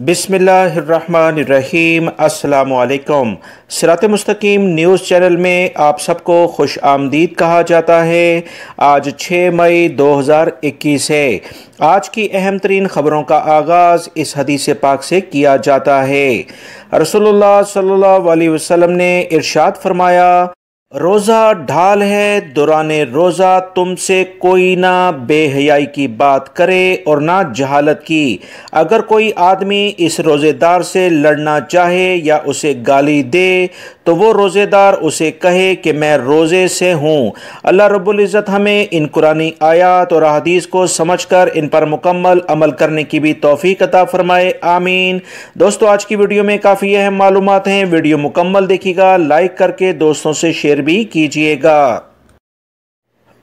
बिस्मिल्लाहिर्रहमानिर्रहीम। अस्सलामुअलैकुम। सिरात मुस्तकीम न्यूज़ चैनल में आप सबको खुश आमदीद कहा जाता है। आज 6 मई 2021 है। आज की अहम तरीन ख़बरों का आगाज़ इस हदीस पाक से किया जाता है। रसूलुल्लाह सल्लल्लाहु अलैहि वसल्लम ने इरशाद फरमाया, रोज़ा ढाल है, दौराने रोज़ा तुमसे कोई ना बेहयाई की बात करे और ना जहालत की। अगर कोई आदमी इस रोज़ेदार से लड़ना चाहे या उसे गाली दे तो वो रोज़ेदार उसे कहे कि मैं रोज़े से हूँ। अल्लाह रब्बुल इज़्ज़त हमें इन कुरानी आयात और हदीस को समझकर इन पर मुकम्मल अमल करने की भी तौफीक अता फरमाए, आमीन। दोस्तों, आज की वीडियो में काफ़ी अहम मालूमात हैं। वीडियो मुकम्मल देखिएगा, लाइक करके दोस्तों से शेयर भी कीजिएगा।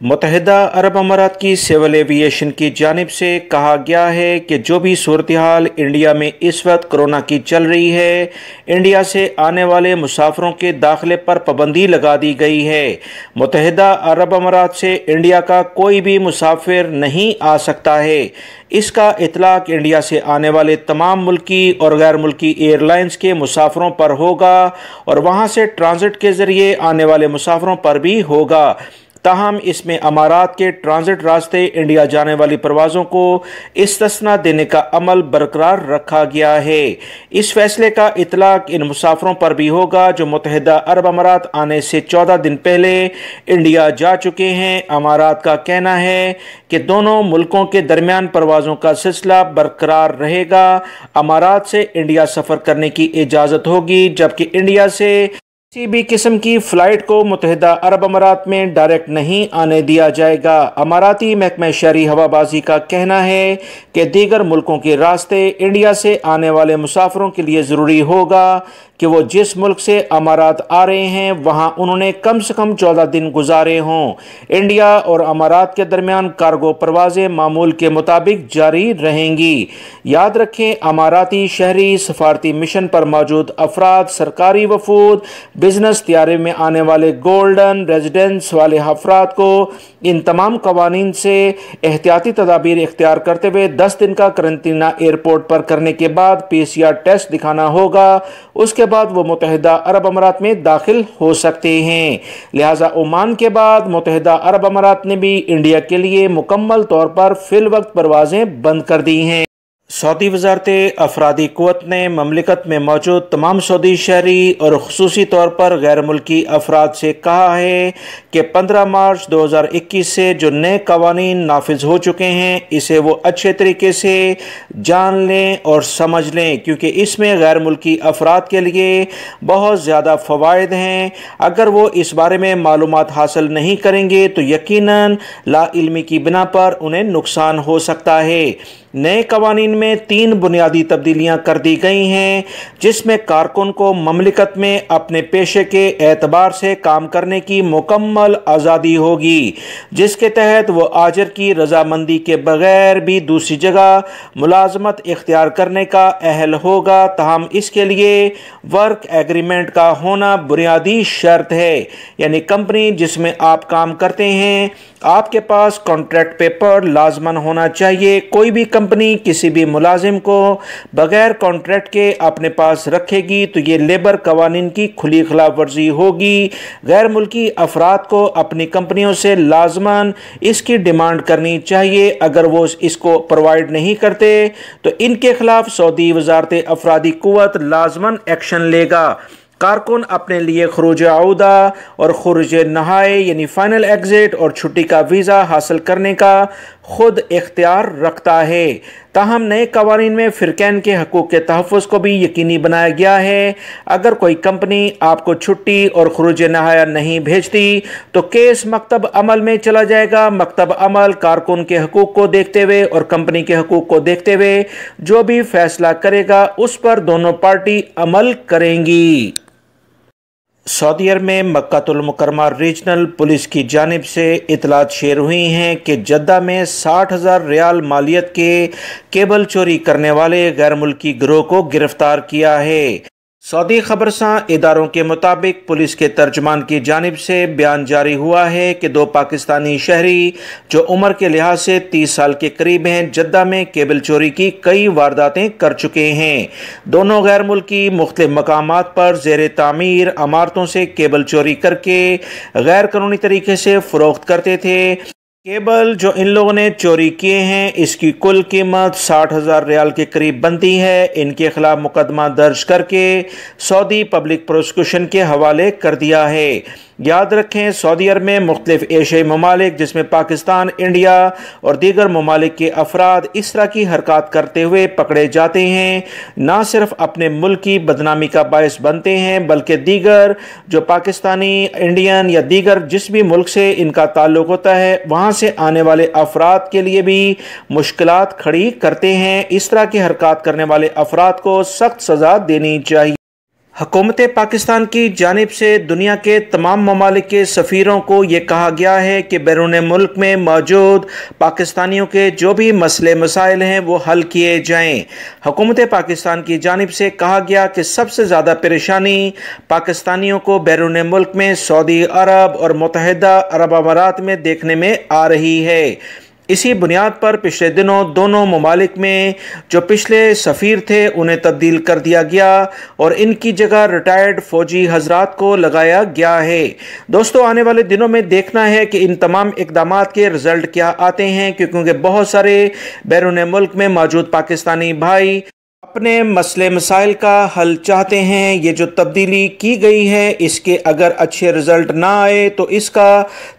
मुत्तहिदा अरब अमारात की सिविल एविएशन की जानिब से कहा गया है कि जो भी सूरत हाल इंडिया में इस वक्त कोरोना की चल रही है, इंडिया से आने वाले मुसाफिरों के दाखिले पर पाबंदी लगा दी गई है। मुत्तहिदा अरब अमारात से इंडिया का कोई भी मुसाफिर नहीं आ सकता है। इसका इतलाक इंडिया से आने वाले तमाम मुल्की और गैर मुल्की एयरलाइंस के मुसाफिरों पर होगा और वहाँ से ट्रांजिट के ज़रिए आने वाले मुसाफिरों पर भी होगा। ताहम इसमें अमारात के ट्रांजिट रास्ते इंडिया जाने वाली परवाज़ों को इस्तिस्ना देने का अमल बरकरार रखा गया है। इस फैसले का इतलाक इन मुसाफिरों पर भी होगा जो मुत्तहिदा अरब अमारात आने से 14 दिन पहले इंडिया जा चुके हैं। अमारात का कहना है कि दोनों मुल्कों के दरमियान परवाज़ों का सिलसिला बरकरार रहेगा। अमारात से इंडिया सफ़र करने की इजाज़त होगी, जबकि इंडिया से किसी भी किस्म की फ़्लाइट को मुत्तहिदा अरब अमारात में डायरेक्ट नहीं आने दिया जाएगा। अमाराती महकमा शहरी हवाबाजी का कहना है कि दीगर मुल्कों के रास्ते इंडिया से आने वाले मुसाफिरों के लिए ज़रूरी होगा कि वो जिस मुल्क से अमारात आ रहे हैं वहाँ उन्होंने कम से कम 14 दिन गुजारे हों। इंडिया और अमारात के दरमियान कार्गो परवाज़ें मामूल के मुताबिक जारी रहेंगी। याद रखें, अमाराती शहरी सफारती मिशन पर मौजूद अफराद, सरकारी वफूद, बिजनेस त्यारे में आने वाले गोल्डन रेजिडेंस वाले अफराद को इन तमाम कवानीन से एहतियाती तदाबीर इख्तियार करते हुए 10 दिन का करंतना एयरपोर्ट पर करने के बाद PCR टेस्ट दिखाना होगा। उसके बाद वो मुत्तहिदा अरब अमारात में दाखिल हो सकते हैं। लिहाजा ओमान के बाद मुत्तहिदा अरब अमारात ने भी इंडिया के लिए मुकम्मल तौर पर फिल वक्त परवाजें बंद कर दी हैं। सऊदी वज़ारत अफरादी क़ुव्वत ने ममलिकत में मौजूद तमाम सऊदी शहरी और ख़ुसूसी तौर पर गैर मुल्की अफराद से कहा है कि 15 मार्च 2021 से जो नए कवानीन नाफिज हो चुके हैं, इसे वो अच्छे तरीके से जान लें और समझ लें, क्योंकि इसमें गैर मुल्की अफराद के लिए बहुत ज़्यादा फ़वाइद हैं। अगर वो इस बारे में मालूमात हासिल नहीं करेंगे तो यकीनन लाइल्मी की बिना पर उन्हें नुकसान हो सकता है। नए कवानीन में 3 बुनियादी तब्दीलियां कर दी गई हैं, जिसमें कारकुन को ममलिकत में अपने पेशे के एतबार से काम करने की मुकम्मल आज़ादी होगी, जिसके तहत वो आजर की रजामंदी के बगैर भी दूसरी जगह मुलाजमत इख्तियार करने का अहल होगा। ताहम इसके लिए वर्क एग्रीमेंट का होना बुनियादी शर्त है, यानी कंपनी जिसमें आप काम करते हैं, आपके पास कॉन्ट्रैक्ट पेपर लाजमन होना चाहिए। कोई भी कंपनी किसी भी मुलाजिम को बगैर कॉन्ट्रैक्ट के अपने पास रखेगी तो ये लेबर कवानीन की खुली खिलाफ वर्जी होगी। गैर मुल्की अफराद को अपनी कंपनियों से लाजमन इसकी डिमांड करनी चाहिए। अगर वो इसको प्रोवाइड नहीं करते तो इनके खिलाफ सऊदी वज़ारत अफरादी क़ुव्वत लाजमन एक्शन लेगा। कारकुन अपने लिए खरूज आउदा और खुरुज नहाए यानी फाइनल एग्जिट और छुट्टी का वीज़ा हासिल करने का खुद इख्तियार रखता है। ताहम नए कवानीन में फ़िरक़ैन के हकूक़ के तहफ़्फ़ुज़ को भी यकीनी बनाया गया है। अगर कोई कंपनी आपको छुट्टी और खुरुज नहाया नहीं भेजती तो केस मकतब अमल में चला जाएगा। मकतब अमल कारकुन के हकूक़ को देखते हुए और कंपनी के हकूक़ को देखते हुए जो भी फैसला करेगा उस पर दोनों पार्टी अमल करेंगी। सऊदी अरब में मक्कातुल मुकर्रमा रीजनल पुलिस की जानिब से इतलात शेयर हुई हैं कि जद्दा में 60,000 रियाल मालियत के केबल चोरी करने वाले गैर मुल्की गिरोह को गिरफ्तार किया है। सऊदी खबरसां इदारों के मुताबिक पुलिस के तर्जमान की जानिब से बयान जारी हुआ है कि दो पाकिस्तानी शहरी जो उम्र के लिहाज से 30 साल के करीब हैं, जद्दा में केबल चोरी की कई वारदातें कर चुके हैं। दोनों गैर मुल्की मुख्तलिफ मकामात पर ज़ेर तामीर इमारतों से केबल चोरी करके गैर कानूनी तरीके से फ़रोख्त करते थे। केबल जो इन लोगों ने चोरी किए हैं, इसकी कुल कीमत 60,000 रियाल के करीब बनती है। इनके खिलाफ मुकदमा दर्ज करके सऊदी पब्लिक प्रोसिक्यूशन के हवाले कर दिया है। याद रखें, सऊदी अरब में मुख्तलिफ एशियाई ममालिक जिसमें पाकिस्तान, इंडिया और दीगर ममालिक के अफराद इस तरह की हरकत करते हुए पकड़े जाते हैं, ना सिर्फ अपने मुल्क की बदनामी का बायस बनते हैं बल्कि दीगर जो पाकिस्तानी, इंडियन या दीगर जिस भी मुल्क से इनका ताल्लुक होता है वहाँ से आने वाले अफराद के लिए भी मुश्किलात खड़ी करते हैं। इस तरह की हरकत करने वाले अफराद को सख्त सज़ा देनी चाहिए। हुकूमत पाकिस्तान की जानिब से दुनिया के तमाम ममालिक के सफ़ीरों को ये कहा गया है कि बैरून मुल्क में मौजूद पाकिस्तानियों के जो भी मसले मसाइल हैं वो हल किए जाएँ। हुकूमत पाकिस्तान की जानिब से कहा गया कि सबसे ज़्यादा परेशानी पाकिस्तानियों को बैरून मुल्क में सऊदी अरब और मुत्तहिदा अरब अमारात में देखने में आ रही है। इसी बुनियाद पर पिछले दिनों दोनों ममालिक में जो पिछले सफ़ीर थे उन्हें तब्दील कर दिया गया और इनकी जगह रिटायर्ड फ़ौजी हजरात को लगाया गया है। दोस्तों, आने वाले दिनों में देखना है कि इन तमाम इक़दामात के रिज़ल्ट क्या आते हैं, क्योंकि बहुत सारे बैरून मुल्क में मौजूद पाकिस्तानी भाई अपने मसले मसाइल का हल चाहते हैं। ये जो तब्दीली की गई है इसके अगर अच्छे रिज़ल्ट ना आए तो इसका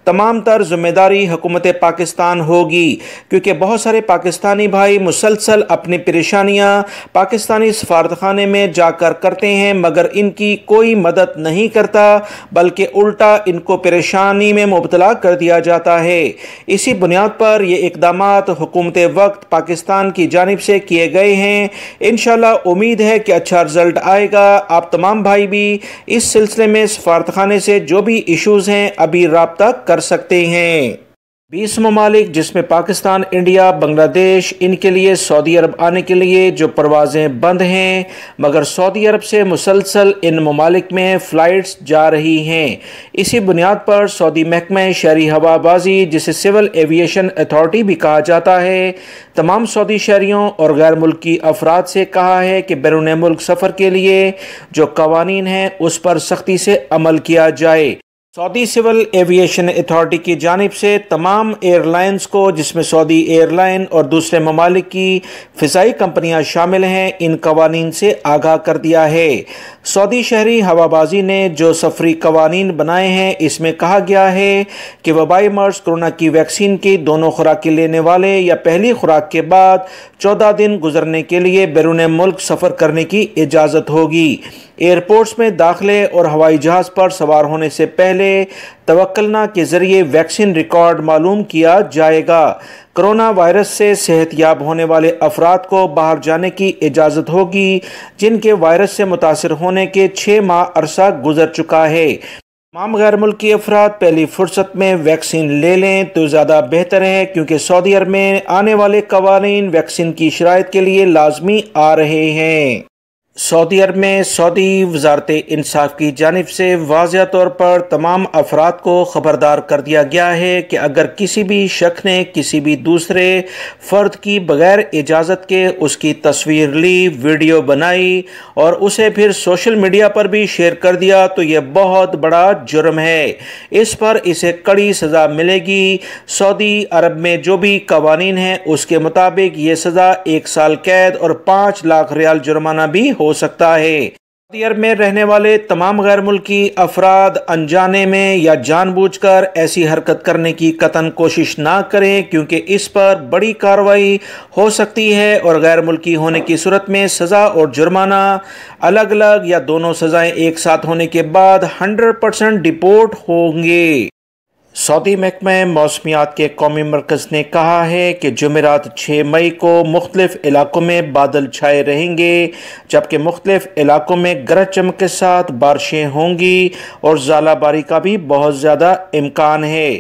तमाम तर ज़िम्मेदारी हुकूमत पाकिस्तान होगी, क्योंकि बहुत सारे पाकिस्तानी भाई मुसलसल अपनी परेशानियां पाकिस्तानी सफारतखाने में जाकर करते हैं मगर इनकी कोई मदद नहीं करता बल्कि उल्टा इनको परेशानी में मुब्तला कर दिया जाता है। इसी बुनियाद पर ये इक़दामात हुकूमत वक्त पाकिस्तान की जानिब से किए गए हैं। इंशाअल्लाह उम्मीद है कि अच्छा रिज़ल्ट आएगा। आप तमाम भाई भी इस सिलसिले में सफारतखाने से जो भी इशूज़ हैं अभी राब्ता कर सकते हैं। 20 ममालिक जिसमें पाकिस्तान, इंडिया, बांग्लादेश, इनके लिए सऊदी अरब आने के लिए जो परवाज़ें बंद हैं, मगर सऊदी अरब से मुसलसल इन ममालिक में फ़्लाइट्स जा रही हैं। इसी बुनियाद पर सऊदी महकमा शहरी हवाबाजी, जिसे सिविल एविएशन अथॉरिटी भी कहा जाता है, तमाम सऊदी शहरियों और गैर मुल्की अफराद से कहा है कि बैरून मुल्क सफ़र के लिए जो कवानीन हैं उस पर सख्ती से अमल किया जाए। सऊदी सिविल एविएशन अथॉरिटी की जानिब से तमाम एयरलाइंस को, जिसमें सऊदी एयरलाइन और दूसरे ममालिक की फ़िज़ाई कंपनियां शामिल हैं, इन कवानीन से आगाह कर दिया है। सऊदी शहरी हवाबाजी ने जो सफरी कवानीन बनाए हैं इसमें कहा गया है कि वबाई मर्ज़ कोरोना की वैक्सीन की दोनों खुराकें लेने वाले या पहली खुराक के बाद 14 दिन गुजरने के लिए बैरून मुल्क सफ़र करने की इजाज़त होगी। एयरपोर्ट्स में दाखिले और हवाई जहाज़ पर सवार होने से पहले तवक्लना के ज़रिए वैक्सीन रिकॉर्ड मालूम किया जाएगा। कोरोना वायरस से सेहतयाब होने वाले अफराद को बाहर जाने की इजाज़त होगी जिनके वायरस से मुतासिर होने के 6 माह अरसा गुजर चुका है। तमाम गैर मुल्की अफराद पहली फुर्सत में वैक्सीन ले लें तो ज़्यादा बेहतर है, क्योंकि सऊदी अरब में आने वाले कवानीन वैक्सीन की शराइत के लिए लाजमी आ रहे हैं। सऊदी अरब में सऊदी वज़ारत इंसाफ की जानिब से वाज़िया तौर पर तमाम अफराद को ख़बरदार कर दिया गया है कि अगर किसी भी शख्स ने किसी भी दूसरे फ़र्द की बग़ैर इजाज़त के उसकी तस्वीर ली, वीडियो बनाई और उसे फिर सोशल मीडिया पर भी शेयर कर दिया तो यह बहुत बड़ा जुर्म है। इस पर इसे कड़ी सज़ा मिलेगी। सऊदी अरब में जो भी कवानीन हैं उसके मुताबिक ये सज़ा 1 साल कैद और 5 लाख रियाल जुर्माना भी हो सकता है। सऊदी अरब में रहने वाले तमाम गैर मुल्की अफराद अनजाने में या जानबूझकर ऐसी हरकत करने की कतन कोशिश ना करें, क्योंकि इस पर बड़ी कार्रवाई हो सकती है और गैर मुल्की होने की सूरत में सज़ा और जुर्माना अलग अलग या दोनों सज़ाएं एक साथ होने के बाद 100% डिपोर्ट होंगे। सऊदी महकमा मौसमियात के कौमी मरकज़ ने कहा है कि जुमेरात 6 मई को मुख्तलिफ इलाकों में बादल छाए रहेंगे, जबकि मुख्तलिफ इलाकों में गरज चमक के साथ बारिशें होंगी और ज़ालाबारी का भी बहुत ज़्यादा इम्कान है।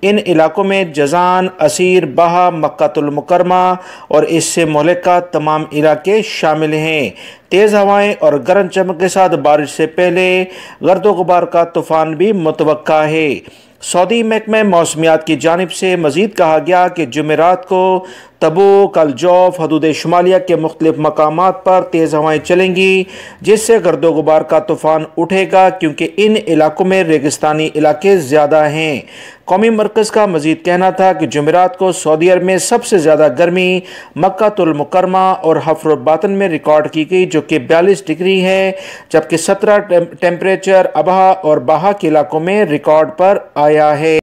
इन इलाकों में जजान, असीर, बहा, मक्कातुल मुकरमा और इससे मुल्का तमाम इलाके शामिल हैं। तेज़ हवाएं और गर्म चमक के साथ बारिश से पहले गर्द गुबार का तूफ़ान भी मुतवक्का है। सऊदी महकमा मौसमियात की जानिब से मज़ीद कहा गया कि जुमेरात को तबूक, अल जौफ, हदूद शुमालिया के मुख्तलिफ मकामात पर तेज़ हवाएँ चलेंगी, जिससे गर्दो गुबार का तूफ़ान उठेगा, क्योंकि इन इलाकों में रेगिस्तानी इलाके ज़्यादा हैं। कौमी मरकज़ का मज़ीद कहना था कि जुमेरात को सऊदी अरब में सबसे ज़्यादा गर्मी मक्कातुल मुकरमा और हफ्र बातन में रिकॉर्ड की गई, जो कि 42 डिग्री है, जबकि 17 टेम्परेचर अबहा और बहा के इलाकों में रिकॉर्ड पर आया है।